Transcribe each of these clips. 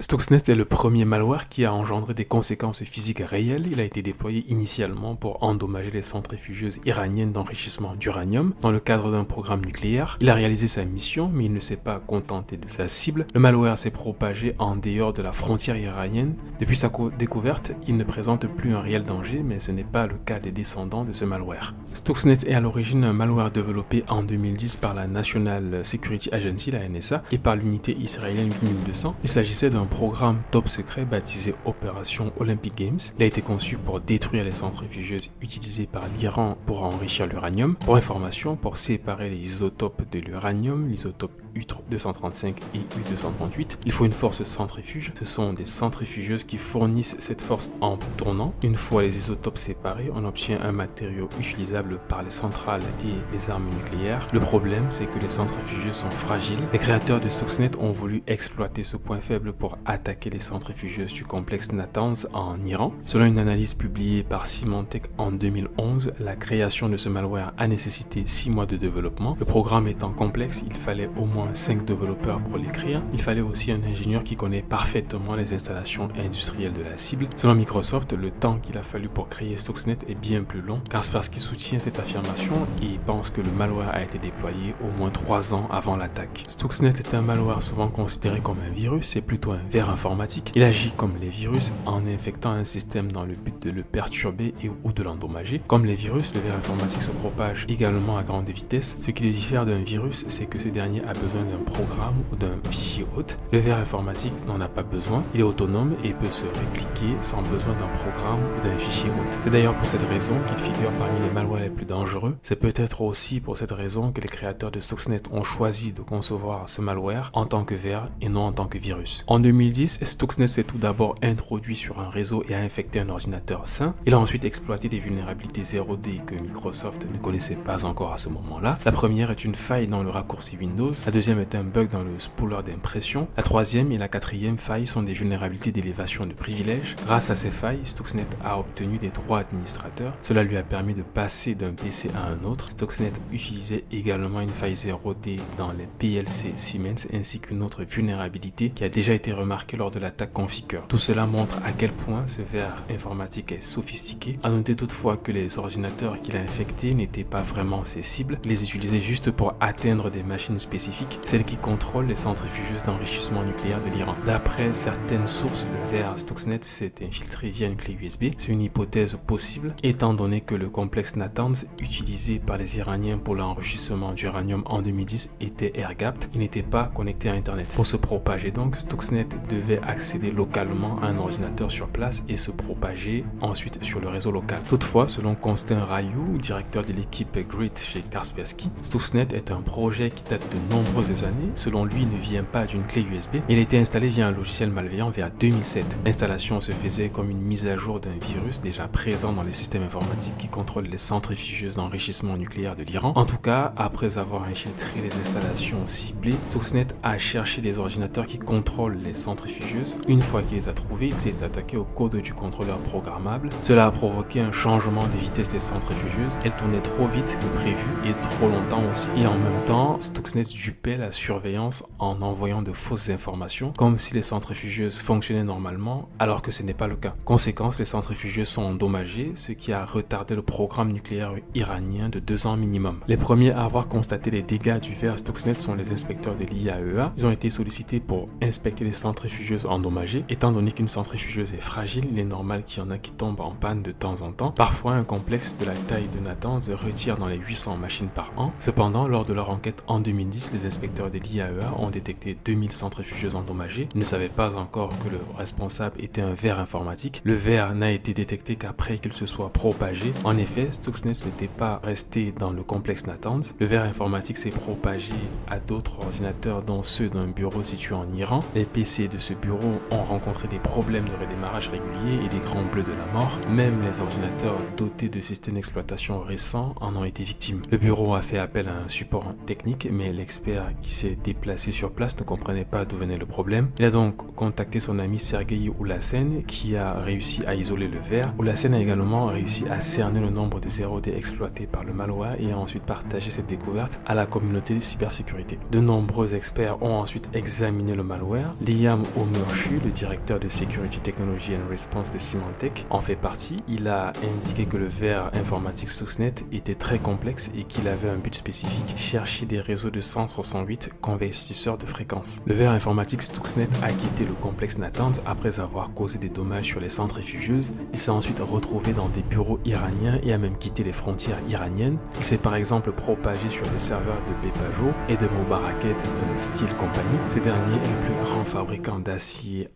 Stuxnet est le premier malware qui a engendré des conséquences physiques réelles. Il a été déployé initialement pour endommager les centrifugeuses iraniennes d'enrichissement d'uranium dans le cadre d'un programme nucléaire. Il a réalisé sa mission, mais il ne s'est pas contenté de sa cible. Le malware s'est propagé en dehors de la frontière iranienne. Depuis sa découverte, il ne présente plus un réel danger, mais ce n'est pas le cas des descendants de ce malware. Stuxnet est à l'origine un malware développé en 2010 par la National Security Agency, la NSA, et par l'unité israélienne 8200. Il s'agissait d'un programme top secret baptisé Opération Olympic Games. Il a été conçu pour détruire les centrifugeuses utilisées par l'Iran pour enrichir l'uranium. Pour information, pour séparer les isotopes de l'uranium, l'isotope U235 et U238, il faut une force centrifuge. Ce sont des centrifugeuses qui fournissent cette force en tournant. Une fois les isotopes séparés, on obtient un matériau utilisable par les centrales et les armes nucléaires. Le problème, c'est que les centrifugeuses sont fragiles. Les créateurs de Stuxnet ont voulu exploiter ce point faible pour attaquer les centrifugeuses du complexe Natanz en Iran. Selon une analyse publiée par Symantec en 2011, la création de ce malware a nécessité 6 mois de développement. Le programme étant complexe, il fallait au moins 5 développeurs pour l'écrire. Il fallait aussi un ingénieur qui connaît parfaitement les installations industrielles de la cible. Selon Microsoft, le temps qu'il a fallu pour créer Stuxnet est bien plus long. Kaspersky soutient cette affirmation et pense que le malware a été déployé au moins 3 ans avant l'attaque. Stuxnet est un malware souvent considéré comme un virus, c'est plutôt un ver informatique. Il agit comme les virus en infectant un système dans le but de le perturber ou de l'endommager. Comme les virus, le ver informatique se propage également à grande vitesse. Ce qui le diffère d'un virus, c'est que ce dernier a besoin d'un programme ou d'un fichier hôte. Le ver informatique n'en a pas besoin, il est autonome et peut se répliquer sans besoin d'un programme ou d'un fichier hôte. C'est d'ailleurs pour cette raison qu'il figure parmi les malwares les plus dangereux. C'est peut-être aussi pour cette raison que les créateurs de Stuxnet ont choisi de concevoir ce malware en tant que ver et non en tant que virus. En 2010, Stuxnet s'est tout d'abord introduit sur un réseau et a infecté un ordinateur sain. Il a ensuite exploité des vulnérabilités 0D que Microsoft ne connaissait pas encore à ce moment-là. La première est une faille dans le raccourci Windows, la deuxième est un bug dans le spooler d'impression, la troisième et la quatrième faille sont des vulnérabilités d'élévation de privilèges. Grâce à ces failles, Stuxnet a obtenu des droits administrateurs. Cela lui a permis de passer d'un PC à un autre. Stuxnet utilisait également une faille 0D dans les PLC Siemens ainsi qu'une autre vulnérabilité qui a déjà été remarquée lors de l'attaque Conficker. Tout cela montre à quel point ce ver informatique est sophistiqué. À noter toutefois que les ordinateurs qu'il a infectés n'étaient pas vraiment ses cibles. Il les utilisait juste pour atteindre des machines spécifiques, celles qui contrôlent les centrifugeuses d'enrichissement nucléaire de l'Iran. D'après certaines sources, le ver Stuxnet s'est infiltré via une clé USB. C'est une hypothèse possible, étant donné que le complexe Natanz, utilisé par les Iraniens pour l'enrichissement d'uranium en 2010, était air-gapped. Il n'était pas connecté à Internet. Pour se propager donc, Stuxnet devait accéder localement à un ordinateur sur place et se propager ensuite sur le réseau local. Toutefois, selon Constant Rayou, directeur de l'équipe Grit chez Kaspersky, Stuxnet est un projet qui date de nombreuses années. Selon lui, il ne vient pas d'une clé USB. Il a été installé via un logiciel malveillant vers 2007. L'installation se faisait comme une mise à jour d'un virus déjà présent dans les systèmes informatiques qui contrôlent les centrifugeuses d'enrichissement nucléaire de l'Iran. En tout cas, après avoir infiltré les installations ciblées, Stuxnet a cherché des ordinateurs qui contrôlent les centrifugeuses. Une fois qu'il les a trouvés, il s'est attaqué au code du contrôleur programmable. Cela a provoqué un changement de vitesse des centrifugeuses. Elles tournaient trop vite que prévu et trop longtemps aussi. Et en même temps, Stuxnet dupait la surveillance en envoyant de fausses informations, comme si les centrifugeuses fonctionnaient normalement, alors que ce n'est pas le cas. Conséquence, les centrifugeuses sont endommagées, ce qui a retardé le programme nucléaire iranien de 2 ans minimum. Les premiers à avoir constaté les dégâts du ver Stuxnet sont les inspecteurs de l'IAEA. Ils ont été sollicités pour inspecter les centrifugeuses endommagées. Étant donné qu'une centrifugeuse est fragile, il est normal qu'il y en a qui tombent en panne de temps en temps. Parfois, un complexe de la taille de Natanz retire dans les 800 machines par an. Cependant, lors de leur enquête en 2010, les inspecteurs de l'IAEA ont détecté 2000 centrifugeuses endommagées. Ils ne savaient pas encore que le responsable était un ver informatique. Le ver n'a été détecté qu'après qu'il se soit propagé. En effet, Stuxnet n'était pas resté dans le complexe Natanz. Le ver informatique s'est propagé à d'autres ordinateurs, dont ceux d'un bureau situé en Iran. Les PC de ce bureau ont rencontré des problèmes de redémarrage réguliers et d'écran bleu de la mort. Même les ordinateurs dotés de systèmes d'exploitation récents en ont été victimes. Le bureau a fait appel à un support technique, mais l'expert militaire qui s'est déplacé sur place ne comprenait pas d'où venait le problème. Il a donc contacté son ami Sergei Oulassen qui a réussi à isoler le verre. Oulassen a également réussi à cerner le nombre de 0D exploités par le malware et a ensuite partagé cette découverte à la communauté de cybersécurité. De nombreux experts ont ensuite examiné le malware. Liam O'Murphy, le directeur de Security Technology and Response de Symantec, en fait partie. Il a indiqué que le verre informatique Stuxnet était très complexe et qu'il avait un but spécifique, chercher des réseaux de 168 convertisseurs de fréquences. Le verre informatique Stuxnet a quitté le complexe Natanz après avoir causé des dommages sur les centrifugeuses. Il s'est ensuite retrouvé dans des bureaux iraniens et a même quitté les frontières iraniennes. Il s'est par exemple propagé sur les serveurs de Bepajo et de Mobaraket Steel Company. Ce dernier est le plus grand fabricant d'acier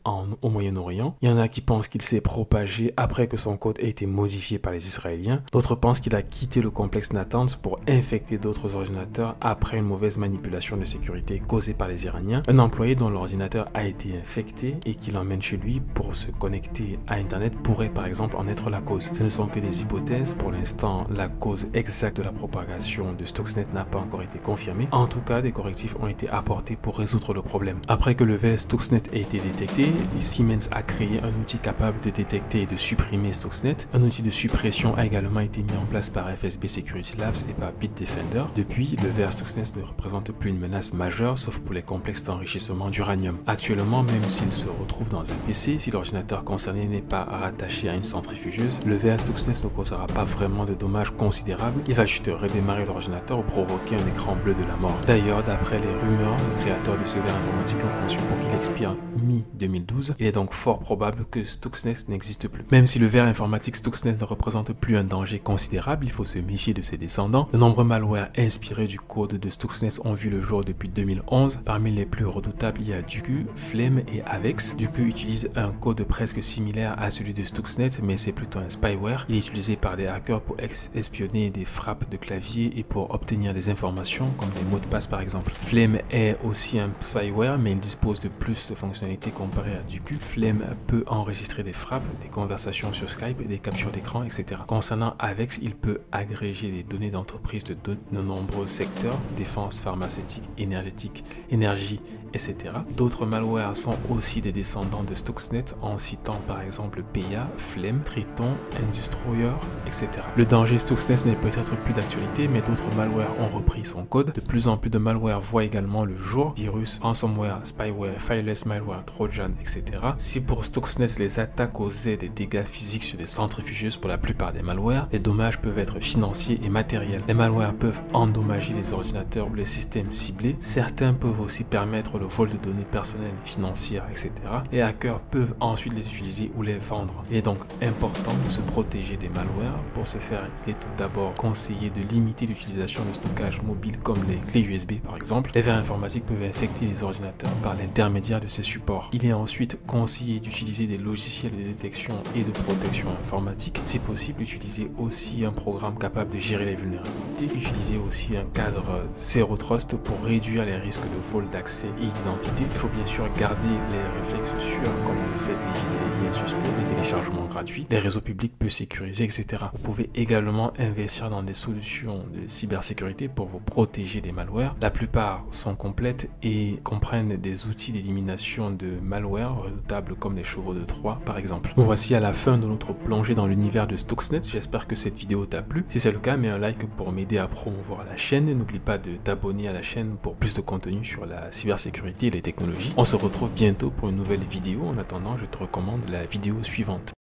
au Moyen-Orient. Il y en a qui pensent qu'il s'est propagé après que son code a été modifié par les Israéliens. D'autres pensent qu'il a quitté le complexe Natanz pour infecter d'autres ordinateurs après une mauvaise manipulation de sécurité causée par les Iraniens. Un employé dont l'ordinateur a été infecté et qui l'emmène chez lui pour se connecter à Internet pourrait par exemple en être la cause. Ce ne sont que des hypothèses. Pour l'instant, la cause exacte de la propagation de Stuxnet n'a pas encore été confirmée. En tout cas, des correctifs ont été apportés pour résoudre le problème. Après que le verre Stuxnet a été détecté, Siemens a créé un outil capable de détecter et de supprimer Stuxnet. Un outil de suppression a également été mis en place par FSB Security Labs et par Bitdefender. Depuis, le verre Stuxnet ne représente plus une menace majeure sauf pour les complexes d'enrichissement d'uranium. Actuellement, même s'il se retrouve dans un PC, si l'ordinateur concerné n'est pas rattaché à une centrifugeuse, le verre Stuxnet ne causera pas vraiment de dommages considérables. Il va juste redémarrer l'ordinateur ou provoquer un écran bleu de la mort. D'ailleurs, d'après les rumeurs, le créateur de ce verre informatique l'a conçu pour qu'il expire mi-2012. Il est donc fort probable que Stuxnet n'existe plus. Même si le verre informatique Stuxnet ne représente plus un danger considérable, il faut se méfier de ses descendants. De nombreux malwares inspirés du code de Stuxnet ont vu le jour depuis 2011. Parmi les plus redoutables, il y a Duqu, Flame et Avex. Duqu utilise un code presque similaire à celui de Stuxnet, mais c'est plutôt un spyware. Il est utilisé par des hackers pour espionner des frappes de clavier et pour obtenir des informations comme des mots de passe par exemple. Flame est aussi un spyware, mais il dispose de plus de fonctionnalités comparé à Duqu. Flame peut enregistrer des frappes, des conversations sur Skype, des captures d'écran, etc. Concernant Avex, il peut agréger des données d'entreprise de nombreux secteurs, défense, pharmaceutique, énergétique, énergie, etc. D'autres malwares sont aussi des descendants de Stuxnet en citant par exemple PIA, Flame, Triton, Industroyer, etc. Le danger Stuxnet n'est peut-être plus d'actualité, mais d'autres malwares ont repris son code. De plus en plus de malwares voient également le jour, virus, ransomware, spyware, fileless malware, trojan, etc. Si pour Stuxnet les attaques causaient des dégâts physiques sur des centrifugeuses pour la plupart des malwares, les dommages peuvent être financiers et matériels. Les malwares peuvent endommager les ordinateurs ou les systèmes ciblés. Certains peuvent aussi permettre le vol de données personnelles, financières, etc. Les hackers peuvent ensuite les utiliser ou les vendre. Il est donc important de se protéger des malwares. Pour ce faire, il est tout d'abord conseillé de limiter l'utilisation de stockage mobile comme les clés USB par exemple. Les verres informatiques peuvent infecter les ordinateurs par l'intermédiaire de ces supports. Il est ensuite conseillé d'utiliser des logiciels de détection et de protection informatique. Si possible, utiliser aussi un programme capable de gérer les vulnérabilités. Utiliser aussi un cadre Zero Trust pour réduire les risques de vol d'accès et d'identité. Il faut bien sûr garder les réflexes sûrs comme le fait d'éviter les liens suspects, les téléchargements gratuits, les réseaux publics peu sécurisés, etc. Vous pouvez également investir dans des solutions de cybersécurité pour vous protéger des malwares. La plupart sont complètes et comprennent des outils d'élimination de malware redoutables comme les chevaux de Troie par exemple. Nous voici à la fin de notre plongée dans l'univers de Stuxnet. J'espère que cette vidéo t'a plu. Si c'est le cas, mets un like pour m'aider à promouvoir la chaîne. N'oublie pas de t'abonner à la chaîne pour plus de contenu sur la cybersécurité et les technologies. On se retrouve bientôt pour une nouvelle vidéo. En attendant, je te recommande la vidéo suivante.